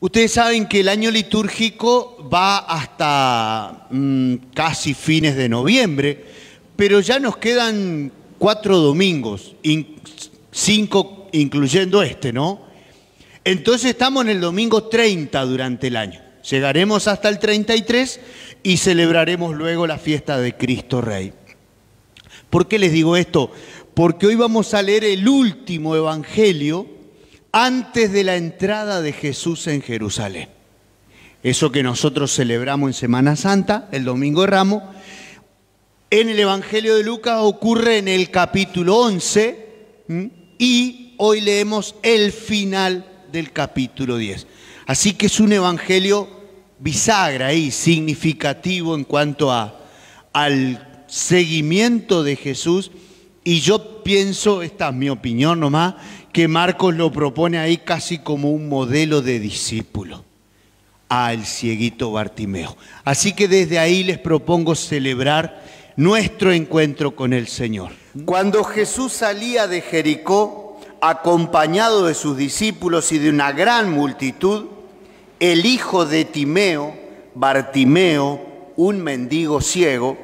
Ustedes saben que el año litúrgico va hasta casi fines de noviembre, pero ya nos quedan 4 domingos, 5 incluyendo este, ¿no? Entonces estamos en el domingo 30 durante el año. Llegaremos hasta el 33 y celebraremos luego la fiesta de Cristo Rey. ¿Por qué les digo esto? Porque hoy vamos a leer el último evangelio antes de la entrada de Jesús en Jerusalén. Eso que nosotros celebramos en Semana Santa, el Domingo de Ramos, en el Evangelio de Lucas ocurre en el capítulo 11 y hoy leemos el final del capítulo 10. Así que es un evangelio bisagra ahí, significativo en cuanto al seguimiento de Jesús. Y yo pienso, esta es mi opinión nomás, que Marcos lo propone ahí casi como un modelo de discípulo al cieguito Bartimeo. Así que desde ahí les propongo celebrar nuestro encuentro con el Señor. Cuando Jesús salía de Jericó, acompañado de sus discípulos y de una gran multitud, el hijo de Timeo, Bartimeo, un mendigo ciego,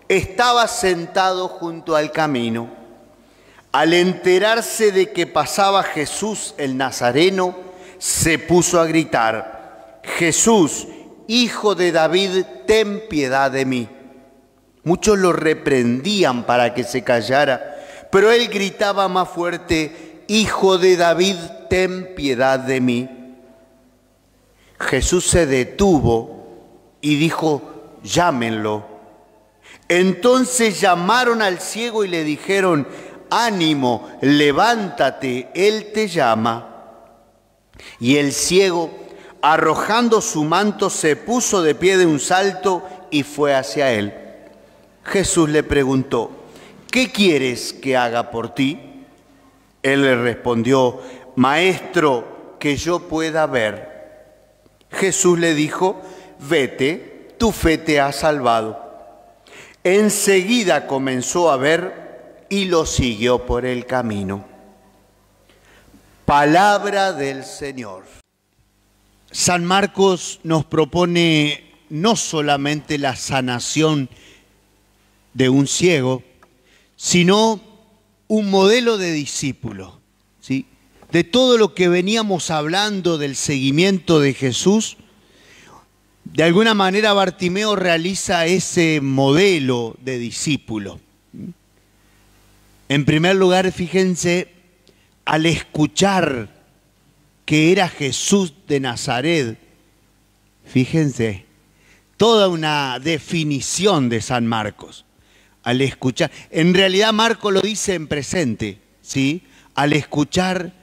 estaba sentado junto al camino. Al enterarse de que pasaba Jesús el Nazareno, se puso a gritar: Jesús, hijo de David, ten piedad de mí. Muchos lo reprendían para que se callara, pero él gritaba más fuerte: Hijo de David, ten piedad de mí. Jesús se detuvo y dijo: llámenlo. Entonces llamaron al ciego y le dijeron: ánimo, levántate, él te llama. Y el ciego, arrojando su manto, se puso de pie de un salto y fue hacia él. Jesús le preguntó: ¿qué quieres que haga por ti? Él le respondió: Maestro, que yo pueda ver. Jesús le dijo: vete, tu fe te ha salvado. Enseguida comenzó a ver y lo siguió por el camino. Palabra del Señor. San Marcos nos propone no solamente la sanación de un ciego, sino un modelo de discípulo, ¿sí? De todo lo que veníamos hablando del seguimiento de Jesús, de alguna manera Bartimeo realiza ese modelo de discípulo. En primer lugar, fíjense, al escuchar que era Jesús de Nazaret, fíjense, toda una definición de San Marcos. Al escuchar, en realidad Marcos lo dice en presente, ¿sí? Al escuchar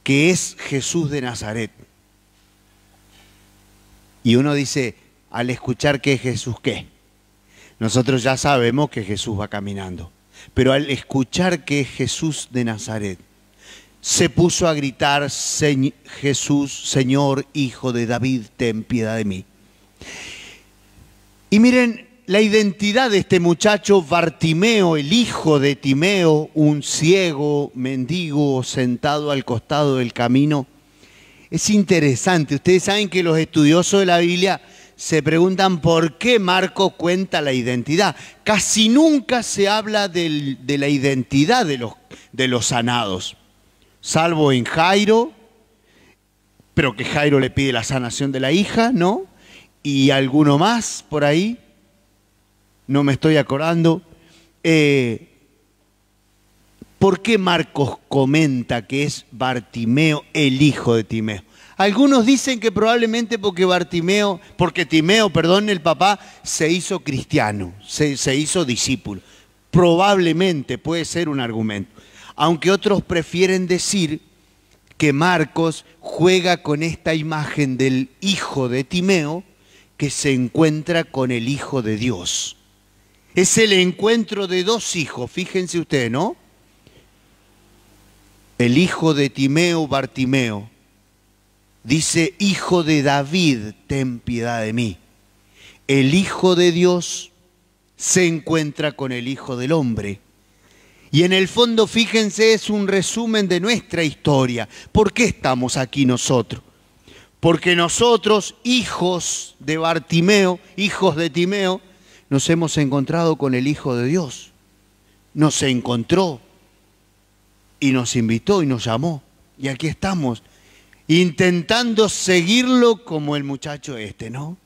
que es Jesús de Nazaret. Y uno dice, al escuchar que es Jesús, ¿qué? Nosotros ya sabemos que Jesús va caminando, pero al escuchar que es Jesús de Nazaret, se puso a gritar: Jesús, Señor, hijo de David, ten piedad de mí. Y miren, la identidad de este muchacho Bartimeo, el hijo de Timeo, un ciego mendigo sentado al costado del camino, es interesante. Ustedes saben que los estudiosos de la Biblia se preguntan por qué Marcos cuenta la identidad. Casi nunca se habla de la identidad de los sanados, salvo en Jairo, pero que Jairo le pide la sanación de la hija, ¿no? Y alguno más por ahí. No me estoy acordando. ¿Por qué Marcos comenta que es Bartimeo, el hijo de Timeo? Algunos dicen que probablemente porque Timeo, el papá, se hizo cristiano, se hizo discípulo. Probablemente puede ser un argumento. Aunque otros prefieren decir que Marcos juega con esta imagen del hijo de Timeo que se encuentra con el Hijo de Dios. Es el encuentro de dos hijos, fíjense ustedes, ¿no? El hijo de Timeo, Bartimeo, dice: Hijo de David, ten piedad de mí. El Hijo de Dios se encuentra con el Hijo del Hombre. Y en el fondo, fíjense, es un resumen de nuestra historia. ¿Por qué estamos aquí nosotros? Porque nosotros, hijos de Bartimeo, hijos de Timeo, nos hemos encontrado con el Hijo de Dios. Nos encontró y nos invitó y nos llamó. Y aquí estamos, intentando seguirlo como el muchacho este, ¿no?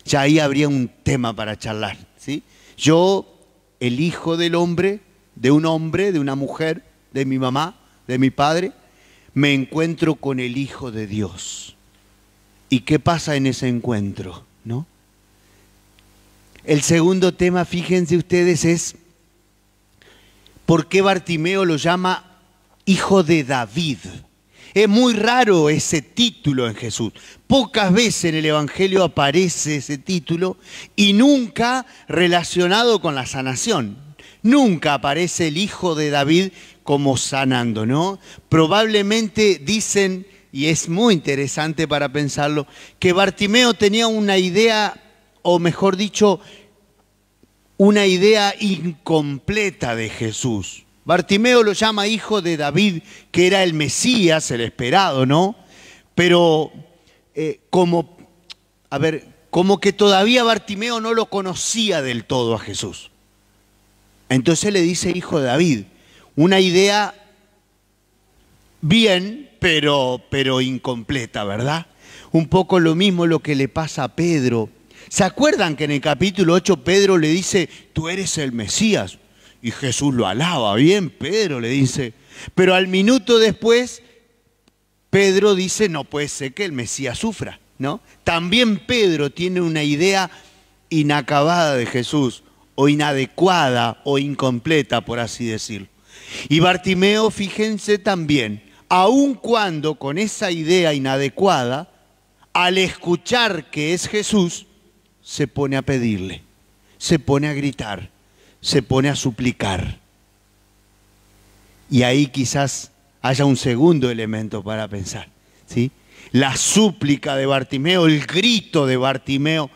Ya ahí habría un tema para charlar, ¿sí? Yo, el hijo del hombre, de una mujer, de mi mamá, de mi padre, me encuentro con el Hijo de Dios. ¿Y qué pasa en ese encuentro, no? El segundo tema, fíjense ustedes, es ¿por qué Bartimeo lo llama Hijo de David? Es muy raro ese título en Jesús. Pocas veces en el Evangelio aparece ese título y nunca relacionado con la sanación. Nunca aparece el Hijo de David como sanando, ¿no? Probablemente dicen, y es muy interesante para pensarlo, que Bartimeo tenía una idea, o mejor dicho, una idea incompleta de Jesús. Bartimeo lo llama Hijo de David, que era el Mesías, el esperado, ¿no? Pero como que todavía Bartimeo no lo conocía del todo a Jesús. Entonces le dice Hijo de David, una idea bien, pero incompleta, ¿verdad? Un poco lo mismo lo que le pasa a Pedro. ¿Se acuerdan que en el capítulo 8 Pedro le dice, tú eres el Mesías? Y Jesús lo alaba, bien Pedro, le dice. Pero al minuto después, Pedro dice, no puede ser que el Mesías sufra, ¿no? También Pedro tiene una idea inacabada de Jesús, o inadecuada, o incompleta, por así decirlo. Y Bartimeo, fíjense también, aun cuando con esa idea inadecuada, al escuchar que es Jesús, se pone a pedirle, se pone a gritar, se pone a suplicar. Y ahí quizás haya un segundo elemento para pensar, ¿sí? La súplica de Bartimeo, el grito de Bartimeo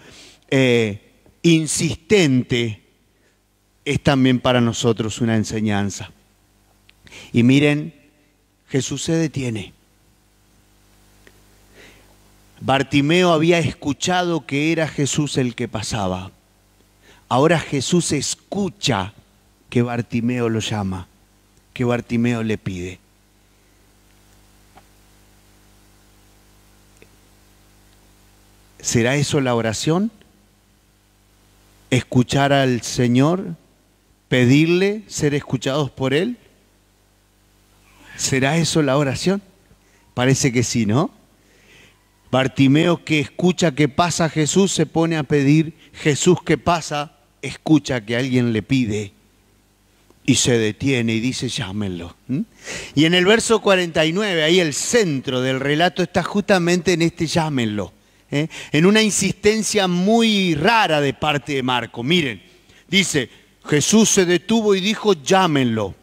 insistente, es también para nosotros una enseñanza. Y miren, Jesús se detiene. Bartimeo había escuchado que era Jesús el que pasaba. Ahora Jesús escucha que Bartimeo lo llama, que Bartimeo le pide. ¿Será eso la oración? ¿Escuchar al Señor? ¿Pedirle ser escuchados por Él? ¿Será eso la oración? Parece que sí, ¿no? Bartimeo, que escucha que pasa Jesús, se pone a pedir. Jesús, que pasa, escucha que alguien le pide y se detiene y dice, llámenlo. Y en el verso 49, ahí el centro del relato está justamente en este llámenlo, en una insistencia muy rara de parte de Marco. Miren, dice, Jesús se detuvo y dijo, llámenlo.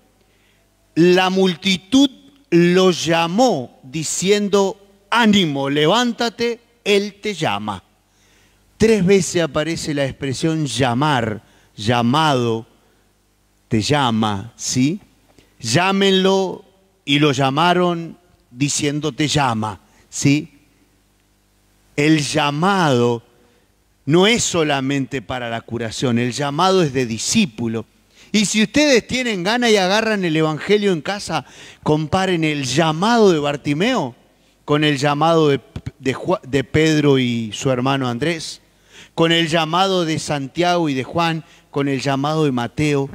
La multitud lo llamó diciendo, ánimo, levántate, Él te llama. 3 veces aparece la expresión llamar, llamado, te llama, ¿sí? Llámenlo, y lo llamaron diciendo te llama, ¿sí? El llamado no es solamente para la curación, el llamado es de discípulo. Y si ustedes tienen ganas y agarran el Evangelio en casa, comparen el llamado de Bartimeo con el llamado de Pedro y su hermano Andrés, con el llamado de Santiago y de Juan, con el llamado de Mateo.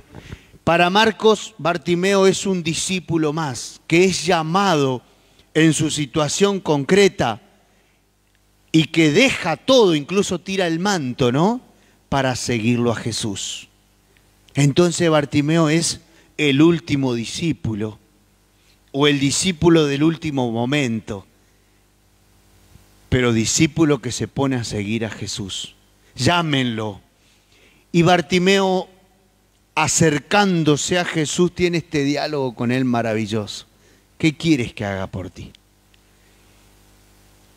Para Marcos, Bartimeo es un discípulo más, que es llamado en su situación concreta y que deja todo, incluso tira el manto, ¿no?, para seguirlo a Jesús. Entonces Bartimeo es el último discípulo, o el discípulo del último momento, pero discípulo que se pone a seguir a Jesús. Llámenlo. Y Bartimeo, acercándose a Jesús, tiene este diálogo con él maravilloso. ¿Qué quieres que haga por ti?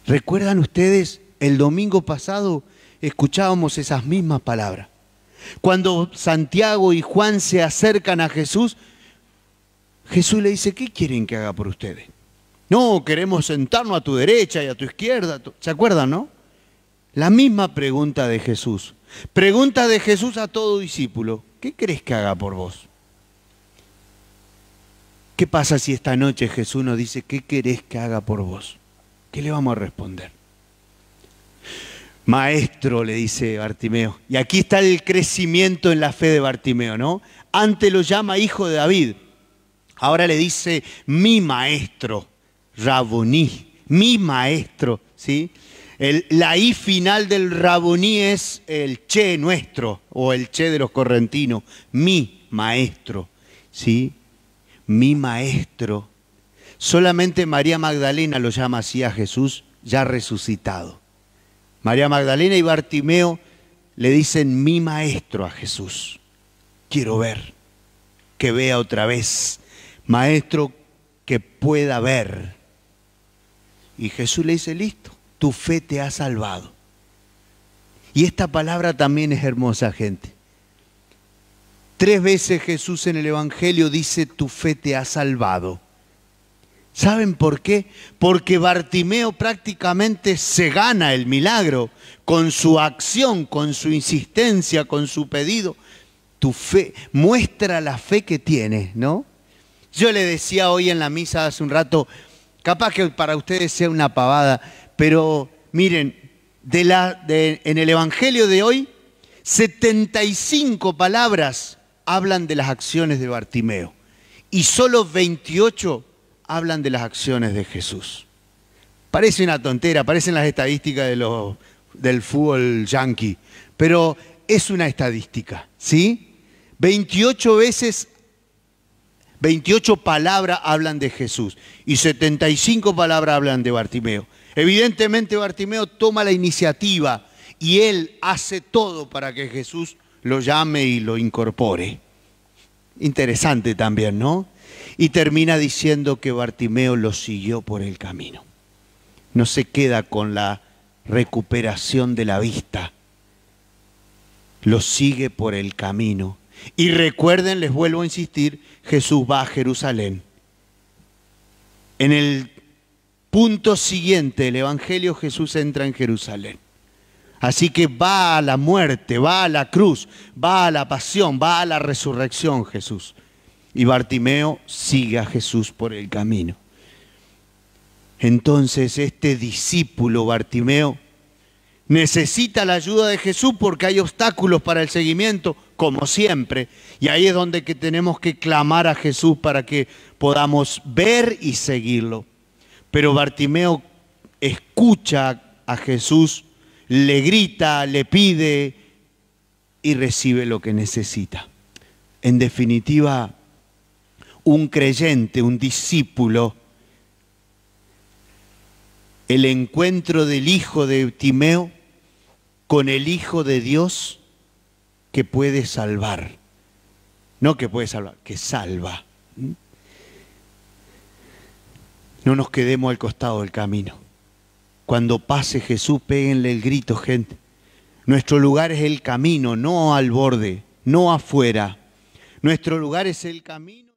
¿Recuerdan ustedes? El domingo pasado escuchábamos esas mismas palabras. Cuando Santiago y Juan se acercan a Jesús, Jesús le dice, ¿qué quieren que haga por ustedes? No, queremos sentarnos a tu derecha y a tu izquierda. ¿Se acuerdan, no? La misma pregunta de Jesús. Pregunta de Jesús a todo discípulo. ¿Qué querés que haga por vos? ¿Qué pasa si esta noche Jesús nos dice, ¿qué querés que haga por vos? ¿Qué le vamos a responder? Maestro, le dice Bartimeo. Y aquí está el crecimiento en la fe de Bartimeo, ¿no? Antes lo llama hijo de David. Ahora le dice mi maestro, Raboní, mi maestro, ¿sí? La I final del Raboní es el che nuestro, o el che de los correntinos, mi maestro, ¿sí? Mi maestro. Solamente María Magdalena lo llama así a Jesús, ya resucitado. María Magdalena y Bartimeo le dicen mi maestro a Jesús. Quiero ver, que vea otra vez. Maestro, que pueda ver. Y Jesús le dice, listo, tu fe te ha salvado. Y esta palabra también es hermosa, gente. 3 veces Jesús en el Evangelio dice, tu fe te ha salvado. ¿Saben por qué? Porque Bartimeo prácticamente se gana el milagro con su acción, con su insistencia, con su pedido. Tu fe muestra la fe que tienes, ¿no? Yo le decía hoy en la misa hace un rato, capaz que para ustedes sea una pavada, pero miren, en el Evangelio de hoy, 75 palabras hablan de las acciones de Bartimeo y solo 28 hablan de las acciones de Jesús. Parece una tontera, parecen las estadísticas del fútbol yanqui, pero es una estadística, ¿sí? 28 veces, 28 palabras hablan de Jesús y 75 palabras hablan de Bartimeo. Evidentemente Bartimeo toma la iniciativa y él hace todo para que Jesús lo llame y lo incorpore. Interesante también, ¿no? Y termina diciendo que Bartimeo lo siguió por el camino. No se queda con la recuperación de la vista. Lo sigue por el camino. Y recuerden, les vuelvo a insistir, Jesús va a Jerusalén. En el punto siguiente del Evangelio, Jesús entra en Jerusalén. Así que va a la muerte, va a la cruz, va a la pasión, va a la resurrección Jesús. Y Bartimeo sigue a Jesús por el camino. Entonces este discípulo Bartimeo necesita la ayuda de Jesús porque hay obstáculos para el seguimiento, como siempre. Y ahí es donde que tenemos que clamar a Jesús para que podamos ver y seguirlo. Pero Bartimeo escucha a Jesús, le grita, le pide y recibe lo que necesita. En definitiva, un creyente, un discípulo, el encuentro del hijo de Timeo con el Hijo de Dios que puede salvar. No que puede salvar, que salva. No nos quedemos al costado del camino. Cuando pase Jesús, péguenle el grito, gente. Nuestro lugar es el camino, no al borde, no afuera. Nuestro lugar es el camino.